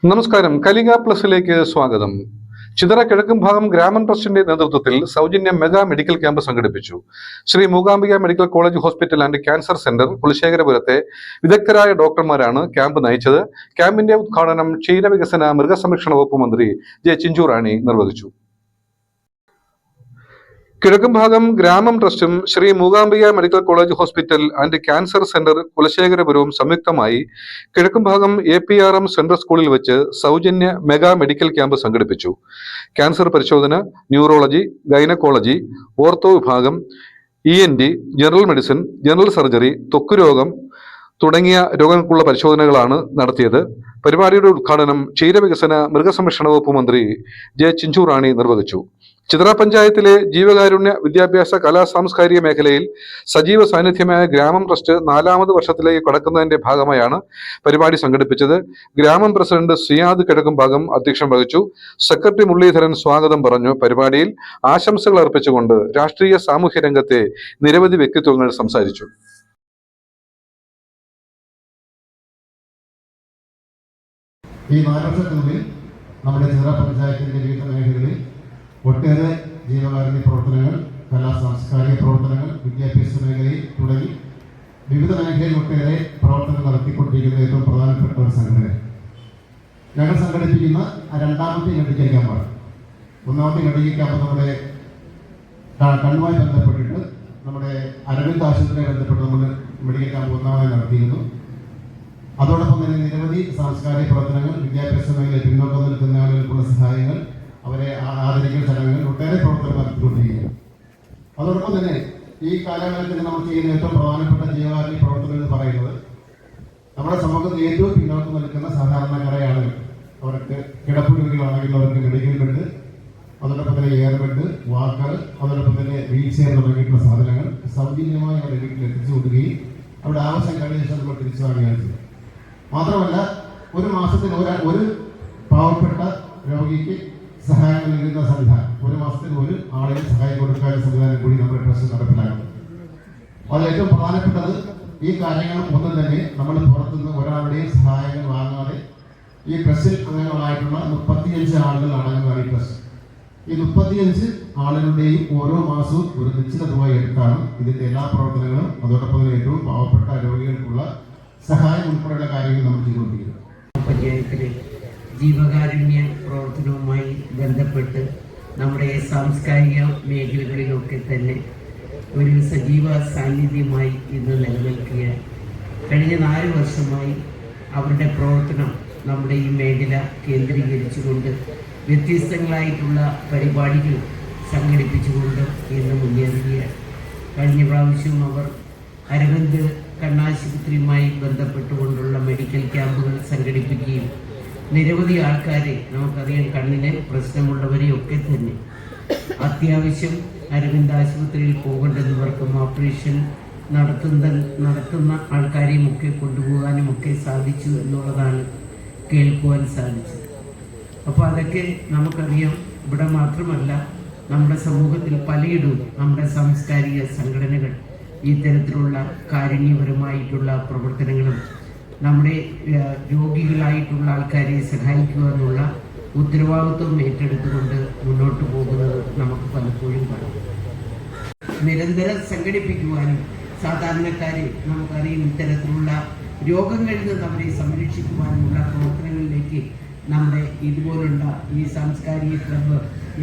നമസ്കാരം. കലിക പ്ലസിലേക്ക് സ്വാഗതം. ചിതറ കിഴക്കുംഭാഗം ഗ്രാമം ട്രസ്റ്റിന്റെ നേതൃത്വത്തിൽ സൗജന്യ മെഗാ മെഡിക്കൽ ക്യാമ്പ് സംഘടിപ്പിച്ചു. Shri Mookambika medical college hospital and cancer centre കുലശേഖരപുരത്തെ വിദഗ്ധരായ ഡോക്ടർമാരാണ് ക്യാമ്പ് നയിച്ചത്. ക്യാമ്പിന്റെ ഉദ്ഘാടനം ക്ഷീരവികസന മൃഗസംരക്ഷണ വകുപ്പ് മന്ത്രി ജെ ചിഞ്ചുറാണി നിർവഹിച്ചു. കിഴക്കുംഭാഗം ഗ്രാമം ട്രസ്റ്റും Shri Mookambika medical college hospital and cancer centre കുലശേഖരപുരവും സംയുക്തമായി കിഴക്കുംഭാഗം APRM സെൻട്രൽ സ്കൂളിൽ വെച്ച് സൗജന്യ മെഗാ മെഡിക്കൽ ക്യാമ്പ് സംഘടിപ്പിച്ചു. ക്യാൻസർ പരിശോധന, ന്യൂറോളജി, ഗൈനക്കോളജി, ഓർത്തോ വിഭാഗം, ENT, general medicine, general surgery, ത്വക്കുരോഗം തുടങ്ങിയ രോഗങ്ങൾക്കുള്ള പരിശോധനകളാണ് നടത്തിയത്. പരിപാടിയുടെ ഉദ്ഘാടനം ക്ഷീരവികസന മൃഗസംരക്ഷണ വകുപ്പ് മന്ത്രി ജെ ചിഞ്ചുറാണി നിർവഹിച്ചു. ചിതറ പഞ്ചായത്തിലെ ജീവകാരുണ്യ വിദ്യാഭ്യാസ കലാ സാംസ്കാരിക മേഖലയിൽ സജീവ സാന്നിധ്യമായ ഗ്രാമം ട്രസ്റ്റ് 4ാമത് വർഷത്തിലേക്ക് കടക്കുന്നതിന്റെ ഭാഗമായാണ് പരിപാടി സംഘടിപ്പിച്ചത്. ഗ്രാമം പ്രസിഡന്റ് സിയാദ് കിഴക്കുംഭാഗം അധ്യക്ഷം വഹിച്ചു. സെക്രട്ടറി മുരളീധരൻ സ്വാഗതം പറഞ്ഞു. പരിപാടിയിൽ ആശംസകൾ അർപ്പിച്ചുകൊണ്ട് രാഷ്ട്രീയ സാമൂഹ്യ രംഗത്തെ നിരവധി വ്യക്തിത്വങ്ങൾ സംസാരിച്ചു. ഈ 4 വർഷത്തിനുള്ളിൽ നമ്മുടെ ചിതറ പഞ്ചായത്തിന്റെ വിവിധ മേഖലകളിൽ ഒട്ടേറെ ജീവകാരുണ്യ പ്രവർത്തനങ്ങൾ, കലാ സാംസ്കാരിക പ്രവർത്തനങ്ങൾ, വിദ്യാഭ്യാസ മേഖലയിൽ തുടങ്ങി വിവിധ മേഖലയിൽ ഒട്ടേറെ പ്രവർത്തനങ്ങൾ നടത്തിക്കൊണ്ടിരിക്കുന്ന ഏറ്റവും പ്രധാനപ്പെട്ട ഒരു സംഘടന. ഞങ്ങൾ സംഘടിപ്പിക്കുന്ന 2ാമത്തെ മെഡിക്കൽ ക്യാമ്പാണ്. 1ാമത്തെ മെഡിക്കൽ ക്യാമ്പ് നമ്മുടെ കണ്ണുമായി ബന്ധപ്പെട്ടിട്ട് നമ്മുടെ അരവിന്ദ് ആശുപത്രിയുമായി ബന്ധപ്പെട്ട് നമ്മൾ മെഡിക്കൽ ക്യാമ്പ് 1ാമതായി നടത്തിയിരുന്നു. അതോടൊപ്പം തന്നെ നിരവധി സാംസ്കാരിക പ്രവർത്തനങ്ങൾ, വിദ്യാഭ്യാസ മേഖലയിൽ പിന്നോക്കം നിൽക്കുന്ന ആളുകൾക്കുള്ള സഹായങ്ങൾ, അവരെ ആദരിക്കൽ ചടങ്ങുകൾ, ഒട്ടേറെ പ്രവർത്തനങ്ങൾ നടത്തിക്കൊണ്ടിരിക്കുന്നു. അതോടൊപ്പം തന്നെ ഈ കാലഘട്ടത്തിൽ നമ്മൾ ചെയ്യുന്ന ഏറ്റവും പ്രധാനപ്പെട്ട ജീവകാരുണ്യ പ്രവർത്തനം എന്ന് പറയുന്നത് നമ്മുടെ സമൂഹത്തിൽ ഏറ്റവും പിന്നോക്കം നിൽക്കുന്ന സാധാരണക്കാരായ ആളുകൾ. അവർക്ക് കിടപ്പ് രോഗികളാണെങ്കിൽ അവർക്ക് മെഡിക്കൽ ബെഡ്, അതോടൊപ്പം തന്നെ എയർ ബെഡ്, വാക്കർ, അതോടൊപ്പം തന്നെ വീൽ ചെയർ തുടങ്ങിയിട്ടുള്ള സാധനങ്ങൾ സൗജന്യമായി അവരുടെ വീട്ടിൽ എത്തിച്ചു കൊടുക്കുകയും അവിടെ ആവശ്യം കഴിഞ്ഞ ശേഷം നമ്മൾ തിരിച്ചു വാങ്ങുകയാണ് ചെയ്യുന്നത്. മാത്രമല്ല, ഒരു മാസത്തിൽ ഒരു പാവപ്പെട്ട രോഗിക്ക് സഹായം നൽകുന്ന സംവിധാനം, ഒരു മാസത്തിൽ ഒരു ആളിന് സഹായം കൊടുക്കാനുള്ള സംവിധാനം കൂടി നമ്മുടെ ട്രസ്റ്റ് നടപ്പിലാക്കും. അത് ഏറ്റവും പ്രധാനപ്പെട്ടത് ഈ കാര്യങ്ങൾ ഒന്നും തന്നെ നമ്മൾ പുറത്തുനിന്ന് ഒരാളുടെയും സഹായങ്ങൾ വാങ്ങാതെ ഈ ട്രസ്റ്റിൽ അംഗങ്ങളായിട്ടുള്ള 35 ആളുകൾ അടങ്ങുന്നതാണ് ഈ ട്രസ്റ്റ്. ഈ 35 ആളുകളുടെയും ഓരോ മാസവും ഒരു നിശ്ചിത തുക എടുത്താണ് ഇതിന്റെ എല്ലാ പ്രവർത്തനങ്ങളും, അതോടൊപ്പം തന്നെ ഏറ്റവും പാവപ്പെട്ട രോഗികൾക്കുള്ള സഹായം ഉൾപ്പെടെയുള്ള കാര്യങ്ങൾ നമ്മൾ ചെയ്തുകൊണ്ടിരിക്കുന്നത്. പഞ്ചായത്തിലെ ജീവകാരുണ്യ പ്രവർത്തനവുമായി ബന്ധപ്പെട്ട് നമ്മുടെ സാംസ്കാരിക മേഖലകളിലൊക്കെ തന്നെ ഒരു സജീവ സാന്നിധ്യമായി ഇന്ന് നിലനിൽക്കുക. കഴിഞ്ഞ 4 വർഷമായി അവരുടെ പ്രവർത്തനം നമ്മുടെ ഈ മേഖല കേന്ദ്രീകരിച്ചുകൊണ്ട് വ്യത്യസ്തങ്ങളായിട്ടുള്ള പരിപാടികൾ സംഘടിപ്പിച്ചുകൊണ്ട് ഇന്ന് മുന്നേറുകയാണ്. കഴിഞ്ഞ പ്രാവശ്യം അവർ അരവിന്ദ് കണ്ണാശുപത്രിയുമായി ബന്ധപ്പെട്ടുകൊണ്ടുള്ള മെഡിക്കൽ ക്യാമ്പുകൾ സംഘടിപ്പിക്കുകയും നിരവധി ആൾക്കാരെ, നമുക്കറിയാം കണ്ണിന് പ്രശ്നമുള്ളവരെയൊക്കെ തന്നെ അത്യാവശ്യം അരവിന്ദ് ആശുപത്രിയിൽ പോകേണ്ടുന്നവർക്കും ഓപ്പറേഷൻ നടത്തുന്ന ആൾക്കാരെയും ഒക്കെ കൊണ്ടുപോകാനും ഒക്കെ സാധിച്ചു എന്നുള്ളതാണ് കേൾക്കുവാൻ സാധിച്ചത്. അപ്പോൾ അതൊക്കെ നമുക്കറിയാം. ഇവിടെ മാത്രമല്ല, നമ്മുടെ സമൂഹത്തിൽ പലയിടവും നമ്മുടെ സാംസ്കാരിക സംഘടനകൾ ഇത്തരത്തിലുള്ള കാരുണ്യപരമായിട്ടുള്ള പ്രവർത്തനങ്ങളും നമ്മുടെ രോഗികളായിട്ടുള്ള ആൾക്കാരെ സഹായിക്കുക എന്നുള്ള ഉത്തരവാദിത്വം ഏറ്റെടുത്തുകൊണ്ട് മുന്നോട്ട് പോകുന്നത് നമുക്ക് പലപ്പോഴും കാണാം. നിരന്തരം സംഘടിപ്പിക്കുവാനും സാധാരണക്കാരെ നമുക്കറിയാം ഇത്തരത്തിലുള്ള രോഗങ്ങളിൽ നിന്ന് അവരെ സംരക്ഷിക്കുവാനുമുള്ള പ്രവർത്തനങ്ങളിലേക്ക് നമ്മുടെ ഇതുപോലുള്ള ഈ സാംസ്കാരിക ക്ലബ്ബ്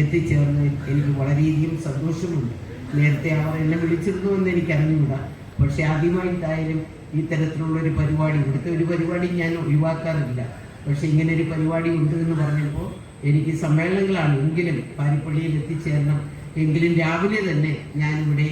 എത്തിച്ചേർന്നതിൽ എനിക്ക് വളരെയധികം സന്തോഷമുണ്ട്. നേരത്തെ അവർ എന്നെ വിളിച്ചിരുന്നു എന്ന് എനിക്ക് അറിഞ്ഞുകൂടാ. പക്ഷെ ആദ്യമായിട്ടായാലും ഇത്തരത്തിലുള്ളൊരു പരിപാടി, ഇവിടുത്തെ ഒരു പരിപാടി ഞാൻ ഒഴിവാക്കാറില്ല. പക്ഷെ ഇങ്ങനെ ഒരു പരിപാടി ഉണ്ട് എന്ന് പറഞ്ഞപ്പോൾ എനിക്ക് സമ്മേളനങ്ങളാണ്, എങ്കിലും പാരിപ്പള്ളിയിൽ എത്തിച്ചേരണം, എങ്കിലും രാവിലെ തന്നെ ഞാനിവിടെ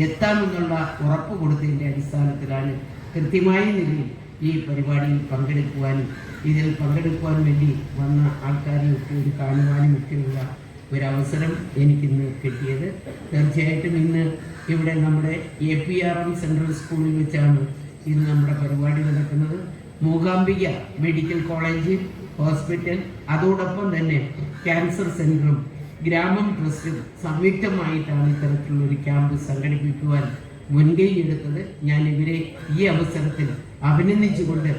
എത്താമെന്നുള്ള ഉറപ്പ് കൊടുത്തതിൻ്റെ അടിസ്ഥാനത്തിലാണ് കൃത്യമായ നിലയിൽ ഈ പരിപാടിയിൽ പങ്കെടുക്കുവാനും ഇതിൽ പങ്കെടുക്കുവാൻ വേണ്ടി വന്ന ആൾക്കാരെയൊക്കെ ഒരു കാണുവാനും ഒക്കെയുള്ള ഒരവസരം എനിക്കിന്ന് കിട്ടിയത്. തീർച്ചയായിട്ടും ഇന്ന് ഇവിടെ നമ്മുടെ APRM സെൻട്രൽ സ്കൂളിൽ വെച്ചാണ് ഇന്ന് നമ്മുടെ പരിപാടി നടക്കുന്നത്. മൂകാംബിക മെഡിക്കൽ കോളേജ് ഹോസ്പിറ്റൽ, അതോടൊപ്പം തന്നെ ക്യാൻസർ സെൻ്ററും ഗ്രാമം ട്രസ്റ്റും സംയുക്തമായിട്ടാണ് ഇത്തരത്തിലുള്ളൊരു ക്യാമ്പ് സംഘടിപ്പിക്കുവാൻ മുൻകൈ എടുത്തത്. ഞാൻ ഇവരെ ഈ അവസരത്തിൽ അഭിനന്ദിച്ചുകൊണ്ട്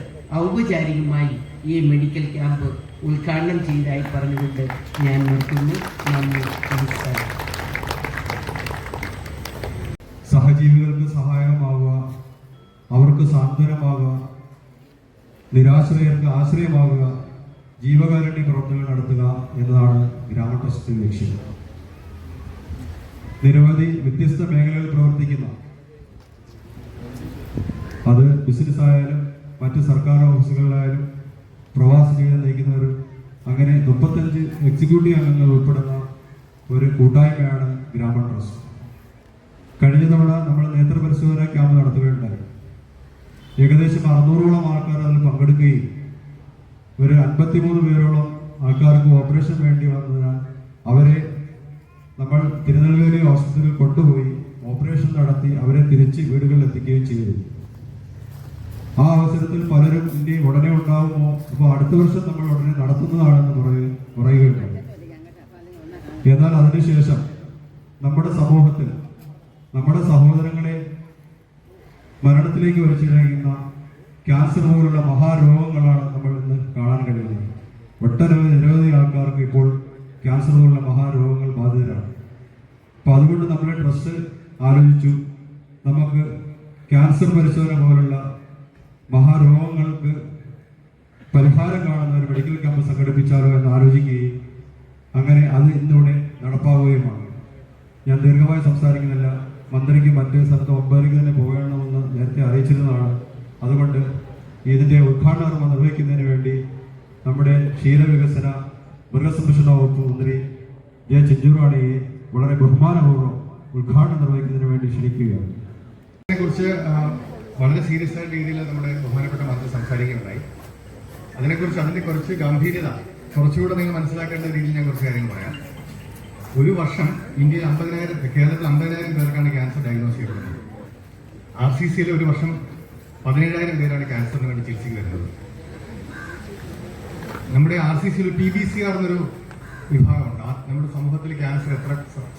ഔപചാരികമായി ഈ മെഡിക്കൽ ക്യാമ്പ് ഉദ്ഘാടനം ചെയ്തതായി പറഞ്ഞുകൊണ്ട് ഞാൻ നിർത്തുന്നു. നന്ദി, നമസ്കാരം. സഹജീവികൾക്ക് സഹായകമാവുക, അവർക്ക് സാന്ത്വനമാകുക, നിരാശ്രയർക്ക് ആശ്രയമാകുക, ജീവകാരുണ്യ പ്രവർത്തനങ്ങൾ നടത്തുക എന്നതാണ് ഗ്രാമ ട്രസ്റ്റിന്റെ ലക്ഷ്യം. നിരവധി വ്യത്യസ്ത മേഖലകളിൽ പ്രവർത്തിക്കുന്ന, അത് ബിസിനസ് ആയാലും മറ്റ് സർക്കാർ ഓഫീസുകളിലായാലും പ്രവാസ ജീവിതം നയിക്കുന്നവരും അങ്ങനെ 35 എക്സിക്യൂട്ടീവ് അംഗങ്ങൾ ഉൾപ്പെടുന്ന ഒരു കൂട്ടായ്മയാണ് ഗ്രാമ ട്രസ്റ്റ്. കഴിഞ്ഞ തവണ നമ്മൾ നേത്രപരിശോധന ക്യാമ്പ് നടത്തുകയുണ്ടായി. ഏകദേശം 600ഓളം ആൾക്കാർ അതിൽ പങ്കെടുക്കുകയും ഒരു 53 പേരോളം ആൾക്കാർക്ക് ഓപ്പറേഷൻ വേണ്ടി വന്നതിനാൽ അവരെ നമ്മൾ തിരുനെൽവേലി ഹോസ്പിറ്റലിൽ കൊണ്ടുപോയി ഓപ്പറേഷൻ നടത്തി അവരെ തിരിച്ച് വീടുകളിൽ എത്തിക്കുകയും ചെയ്തു. ആ അവസരത്തിൽ പലരും ഇനി ഉടനെ ഉണ്ടാകുമോ, അപ്പോൾ അടുത്ത വർഷം നമ്മൾ ഉടനെ നടത്തുന്നതാണെന്ന് പറയുകയുണ്ടായി. എന്നാൽ അതിനുശേഷം നമ്മുടെ സമൂഹത്തിൽ നമ്മുടെ സഹോദരങ്ങളെ മരണത്തിലേക്ക് വലിച്ചിഴയ്ക്കുന്ന ക്യാൻസർ പോലുള്ള മഹാരോഗങ്ങളാണ് നമ്മൾ ഇന്ന് കാണാൻ കഴിയുന്നത്. നിരവധി ആൾക്കാർക്ക് ഇപ്പോൾ ക്യാൻസർ പോലുള്ള മഹാരോഗങ്ങൾ ബാധിതരാണ്. അപ്പോൾ അതുകൊണ്ട് നമ്മുടെ ട്രസ്റ്റ് ആലോചിച്ചു, നമുക്ക് ക്യാൻസർ പരിശോധന പോലുള്ള മഹാരോഗങ്ങൾക്ക് പരിഹാരം കാണുന്ന ഒരു മെഡിക്കൽ ക്യാമ്പ് സംഘടിപ്പിച്ചാലോ എന്ന് ആലോചിക്കുകയും അങ്ങനെ അത് ഇന്നിവിടെ നടപ്പാവുകയുമാണ്. ഞാൻ ദീർഘമായി സംസാരിക്കുന്നില്ല. മന്ത്രിക്ക് മറ്റേ സ്ഥലത്ത് 9 തന്നെ പോകണമെന്ന് നേരത്തെ അറിയിച്ചിരുന്നതാണ്. അതുകൊണ്ട് ഇതിൻ്റെ ഉദ്ഘാടനം നിർവഹിക്കുന്നതിന് വേണ്ടി നമ്മുടെ ക്ഷീരവികസന മൃഗസംരക്ഷണ വകുപ്പ് മന്ത്രി ജെ ചിഞ്ചുറാണിയെ വളരെ ബഹുമാനപൂർവ്വം ഉദ്ഘാടനം നിർവഹിക്കുന്നതിന് വേണ്ടി ക്ഷണിക്കുകയാണ്. അതിനെക്കുറിച്ച് വളരെ സീരിയസ് ആയ രീതിയിൽ നമ്മുടെ ബഹുമാനപ്പെട്ട മന്ത്രി സംസാരിക്കുകയുണ്ടായി. അതിനെക്കുറിച്ച് അതിൻ്റെ കുറച്ച് ഗംഭീരത കുറച്ചുകൂടെ നിങ്ങൾ മനസ്സിലാക്കേണ്ട രീതിയിൽ ഞാൻ കുറച്ച് കാര്യങ്ങൾ പറയാം. ഒരു വർഷം ഇന്ത്യയിൽ കേരളത്തിൽ 50,000 പേർക്കാണ് ക്യാൻസർ ഡയഗ്നോസ് ചെയ്യപ്പെടുന്നത്. RCCയിൽ ഒരു വർഷം 17,000 പേരാണ് ക്യാൻസറിന് വേണ്ടി ചികിത്സയ്ക്ക് വരുന്നത്. നമ്മുടെ RCCയിൽ PBCR എന്നൊരു വിഭാഗമുണ്ട്. നമ്മുടെ സമൂഹത്തിൽ ക്യാൻസർ എത്ര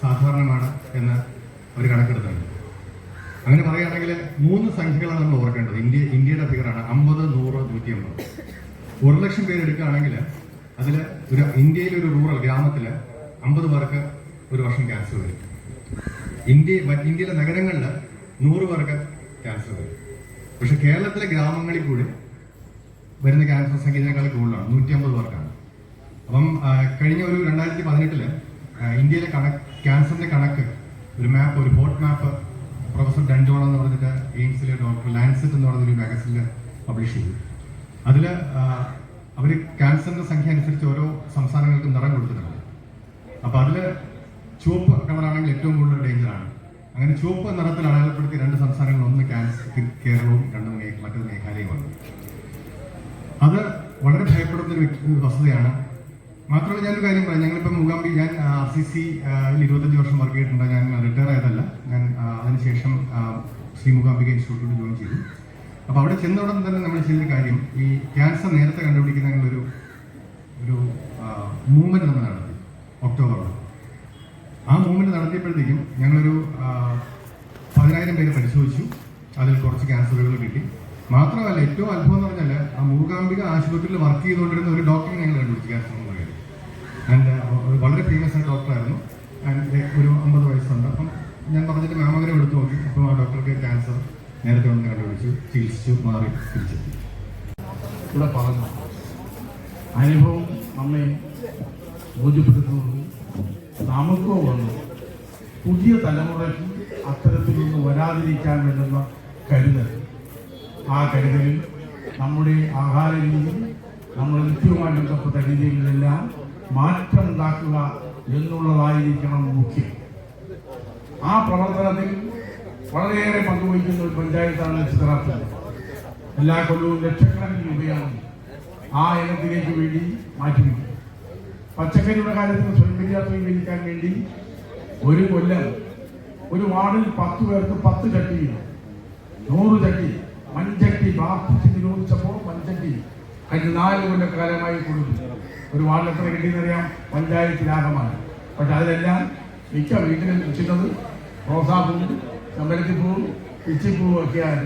സാധാരണമാണ് എന്ന് അവർ കണക്കെടുത്തുണ്ട്. അങ്ങനെ പറയുകയാണെങ്കിൽ 3 സംഖ്യകളാണ് നമ്മൾ ഓർക്കേണ്ടത്. ഇന്ത്യയുടെ ഫിഗറാണ് 50, 100, 150. 1 ലക്ഷം പേര് എടുക്കുകയാണെങ്കിൽ അതിൽ ഇന്ത്യയിലെ ഒരു റൂറൽ ഗ്രാമത്തിൽ 50 പേർക്ക് ഒരു വർഷം ക്യാൻസർ വരും. ഇന്ത്യയിലെ നഗരങ്ങളിൽ 100 പേർക്ക് ക്യാൻസർ വരും. പക്ഷെ കേരളത്തിലെ ഗ്രാമങ്ങളിൽ കൂടി വരുന്ന ക്യാൻസർ സംഖ്യയേക്കാൾ കൂടുതലാണ്, 150 പേർക്കാണ്. അപ്പം കഴിഞ്ഞ ഒരു 2018 ഇന്ത്യയിലെ ക്യാൻസറിന്റെ കണക്ക് ഒരു മാപ്പ്, ഒരു ഹോട്ട് മാപ്പ് പ്രൊഫസർ ഡൻജോൺ എന്ന് പറഞ്ഞിട്ട് എയിംസിലെ ഡോക്ടർ ലാൻസെറ്റ് എന്ന് പറഞ്ഞൊരു മാഗസിനിൽ പബ്ലിഷ് ചെയ്തു. അതിൽ അവർ ക്യാൻസറിന്റെ സംഖ്യ അനുസരിച്ച് ഓരോ സംസ്ഥാനങ്ങൾക്കും നിറം കൊടുത്തിട്ടുണ്ട്. അപ്പോൾ അതിൽ ചുവപ്പ് കളറാണെങ്കിൽ ഏറ്റവും കൂടുതൽ ഡേഞ്ചറാണ്. അങ്ങനെ ചുവപ്പ് നിറത്തിൽ അടയാളപ്പെടുത്തിയ 2 സംസ്ഥാനങ്ങൾ, ഒന്ന് കേരളവും, മറ്റൊരു മേഘാലയവുമാണ്. അത് വളരെ ഭയപ്പെടുന്ന ഒരു വസ്തുതയാണ്. മാത്രമല്ല ഞാനൊരു കാര്യം പറയാം. ഞങ്ങളിപ്പോൾ മൂകാംബി, ഞാൻ RCCയിൽ 25 വർഷം വർക്ക് ചെയ്തിട്ടുണ്ട്. ഞാൻ റിട്ടയർ ആയതല്ല. ഞാൻ അതിനുശേഷം ശ്രീ മൂകാംബിക ഇൻസ്റ്റിറ്റ്യൂട്ടിൽ ജോയിൻ ചെയ്തു. അപ്പോൾ അവിടെ ചെന്നോടൻ തന്നെ നമ്മൾ ചെയ്തൊരു കാര്യം, ഈ ക്യാൻസർ നേരത്തെ കണ്ടുപിടിക്കുന്നതിനുള്ളൊരു മൂവ്മെൻറ്റ് നമ്മൾ നടത്തി ഒക്ടോബറിൽ. ആ മൂവ്മെൻറ്റ് നടത്തിയപ്പോഴത്തേക്കും ഞങ്ങളൊരു 10,000 പേര് പരിശോധിച്ചു. അതിൽ കുറച്ച് ക്യാൻസറുകൾ കിട്ടി. മാത്രമല്ല ഏറ്റവും അത്ഭുതം എന്ന് പറഞ്ഞാൽ ആ മൂകാംബിക ആശുപത്രിയിൽ വർക്ക് ചെയ്തുകൊണ്ടിരുന്ന ഒരു ഡോക്ടറെ ഞങ്ങൾ കണ്ടുപിടിച്ചു ക്യാൻസർ എന്ന് പറയുന്നത്. ആൻഡ് വളരെ ഫേമസ് ആയ ഡോക്ടറായിരുന്നു. ആൻഡ് ഒരു 50 വയസ്സുണ്ട്. അപ്പം ഞാൻ പറഞ്ഞിട്ട് മാമോഗ്രാം എടുത്തു നോക്കി. അപ്പം ആ ഡോക്ടർക്ക് ക്യാൻസർ നേരത്തെ ഒന്ന് കണ്ടുപിടിച്ചു, ചികിത്സിച്ചു, മാറി തിരിച്ചെത്തി. ഇവിടെ പറഞ്ഞു അനുഭവം നമ്മെ ബോധ്യപ്പെടുത്തുന്നത് നമുക്കോ വന്നു പുതിയ തലമുറയ്ക്ക് അത്തരത്തിലൊന്നും വരാതിരിക്കാൻ വേണ്ടുന്ന കരുതൽ. ആ കരുതലിൽ നമ്മുടെ ആഹാര രീതി, നമ്മുടെ നിത്യവുമായി ബന്ധപ്പെട്ട രീതികളിലെല്ലാം മാറ്റമുണ്ടാക്കുക എന്നുള്ളതായിരിക്കണം മുഖ്യം. ആ പ്രവർത്തനത്തിൽ വളരെയേറെ പങ്കുവഹിക്കുന്ന ഒരു പഞ്ചായത്താണ് ചിത്രാർത്ഥന. എല്ലാ കൊല്ലവും ലക്ഷക്കണക്കിന് രൂപയാണ് ആ ഇനത്തിലേക്ക് വേണ്ടി മാറ്റിവെക്കും. പച്ചക്കറിയുടെ കാര്യത്തിൽ സ്വയം പര്യാപ്തം കൈവരിക്കാൻ വേണ്ടി ഒരു കൊല്ലം ഒരു വാർഡിൽ 10 പേർക്ക് 10 ചട്ടി, 100 ചട്ടി മൺചട്ടി ബാധിച്ച് നിരോധിച്ചപ്പോൾ മൺചട്ടി അതിന് 4 കൊല്ലക്കാലമായി കൊടുത്തു. ഒരു വാർഡിൽ എത്ര കിട്ടിയെന്നറിയാം? പഞ്ചായത്ത് ലാഭമാണ്. പക്ഷെ അതിലെല്ലാം മിക്ക വീട്ടിലും വെച്ചിരുന്നത് റോസാപ്പൂവും, ചെമ്പരത്തിപ്പൂവും, പിച്ചിപ്പൂവും ഒക്കെയാണ്.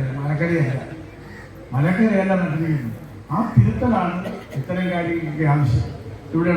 മലക്കറിയല്ല നട്ടിരിക്കുന്നു. ആ തിരുത്തലാണ് ഇത്തരം കാര്യങ്ങൾക്ക് ആവശ്യം. ഇവിടെ